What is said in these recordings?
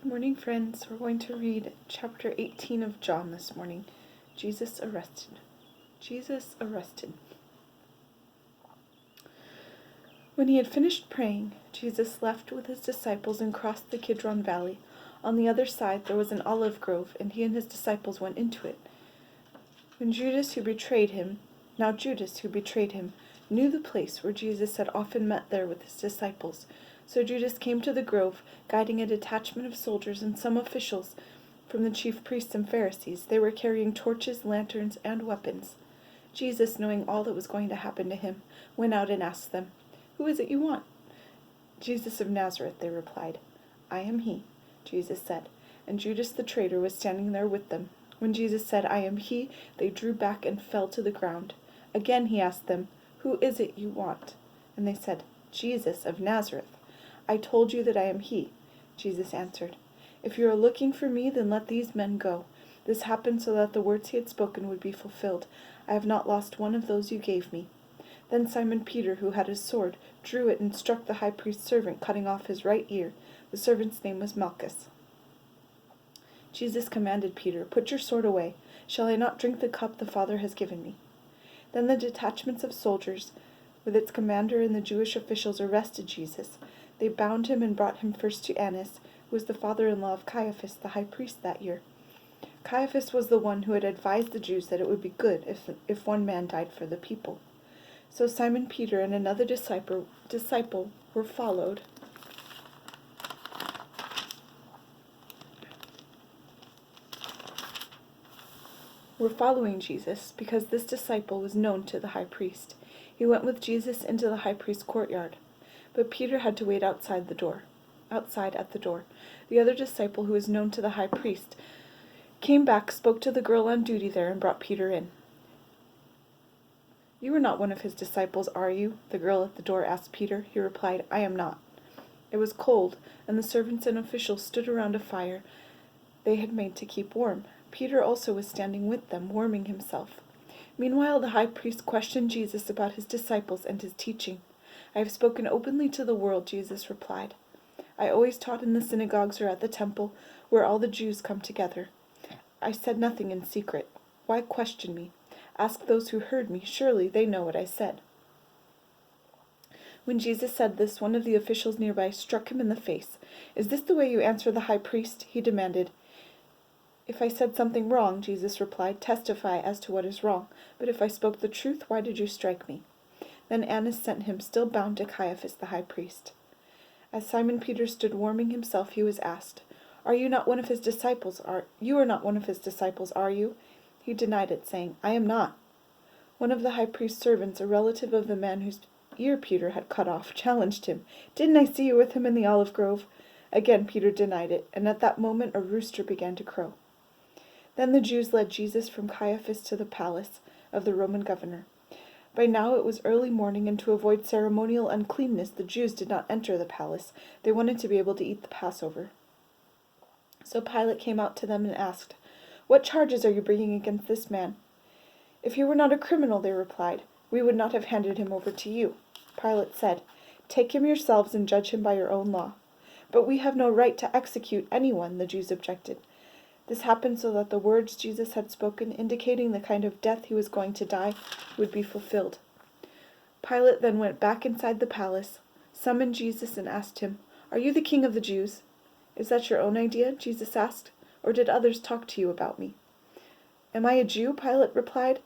Good morning, friends. We're going to read chapter 18 of John this morning. Jesus arrested. Jesus arrested. When he had finished praying, Jesus left with his disciples and crossed the Kidron Valley. On the other side there was an olive grove, and he and his disciples went into it. Judas, who betrayed him, knew the place where Jesus had often met there with his disciples. So Judas came to the grove, guiding a detachment of soldiers and some officials from the chief priests and Pharisees. They were carrying torches, lanterns, and weapons. Jesus, knowing all that was going to happen to him, went out and asked them, "Who is it you want?" "Jesus of Nazareth," they replied. "I am he," Jesus said, and Judas the traitor was standing there with them. When Jesus said, "I am he," they drew back and fell to the ground. Again he asked them, "Who is it you want?" And they said, "Jesus of Nazareth." "I told you that I am he," Jesus answered. "If you are looking for me, then let these men go." This happened so that the words he had spoken would be fulfilled. "I have not lost one of those you gave me." Then Simon Peter, who had his sword, drew it and struck the high priest's servant, cutting off his right ear. The servant's name was Malchus. Jesus commanded Peter, "Put your sword away. Shall I not drink the cup the Father has given me?" Then the detachments of soldiers, with its commander and the Jewish officials, arrested Jesus. They bound him and brought him first to Annas, who was the father-in-law of Caiaphas, the high priest that year. Caiaphas was the one who had advised the Jews that it would be good if one man died for the people. So Simon Peter and another disciple were following Jesus, because this disciple was known to the high priest. He went with Jesus into the high priest's courtyard, but Peter had to wait outside at the door. The other disciple, who was known to the high priest, came back, spoke to the girl on duty there, and brought Peter in. "You are not one of his disciples, are you?" the girl at the door asked Peter. He replied, "I am not." It was cold, and the servants and officials stood around a fire they had made to keep warm. Peter also was standing with them, warming himself. Meanwhile, the high priest questioned Jesus about his disciples and his teaching. "I have spoken openly to the world," Jesus replied. "I always taught in the synagogues or at the temple, where all the Jews come together. I said nothing in secret. Why question me? Ask those who heard me. Surely they know what I said." When Jesus said this, one of the officials nearby struck him in the face. "Is this the way you answer the high priest?" he demanded. "If I said something wrong," Jesus replied, "testify as to what is wrong. But if I spoke the truth, why did you strike me?" Then Annas sent him, still bound, to Caiaphas the high priest. As Simon Peter stood warming himself, he was asked, "You are not one of his disciples, are you?" He denied it, saying, "I am not." One of the high priest's servants, a relative of the man whose ear Peter had cut off, challenged him. "Didn't I see you with him in the olive grove?" Again Peter denied it, and at that moment a rooster began to crow. Then the Jews led Jesus from Caiaphas to the palace of the Roman governor. By now it was early morning, and to avoid ceremonial uncleanness, the Jews did not enter the palace. They wanted to be able to eat the Passover. So Pilate came out to them and asked, "What charges are you bringing against this man?" "If he were not a criminal," they replied, "we would not have handed him over to you." Pilate said, "Take him yourselves and judge him by your own law." "But we have no right to execute anyone," the Jews objected. This happened so that the words Jesus had spoken, indicating the kind of death he was going to die, would be fulfilled. Pilate then went back inside the palace, summoned Jesus, and asked him, "Are you the king of the Jews?" "Is that your own idea?" Jesus asked, "or did others talk to you about me?" "Am I a Jew?" Pilate replied.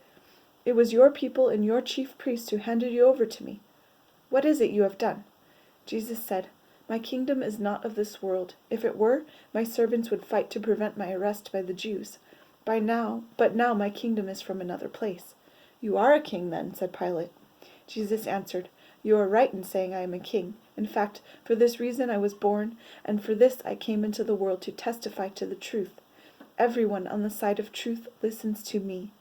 "It was your people and your chief priests who handed you over to me. What is it you have done?" Jesus said, "My kingdom is not of this world. If it were, my servants would fight to prevent my arrest by the Jews. But now my kingdom is from another place." "You are a king, then," said Pilate. Jesus answered, "You are right in saying I am a king. In fact, for this reason I was born, and for this I came into the world, to testify to the truth. Everyone on the side of truth listens to me."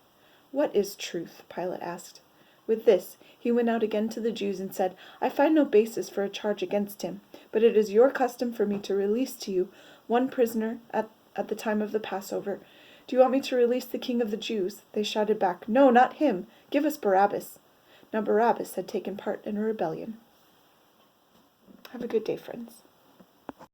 "What is truth?" Pilate asked. With this, he went out again to the Jews and said, "I find no basis for a charge against him, but it is your custom for me to release to you one prisoner at the time of the Passover. Do you want me to release the king of the Jews?" They shouted back, "No, not him. Give us Barabbas." Now Barabbas had taken part in a rebellion. Have a good day, friends.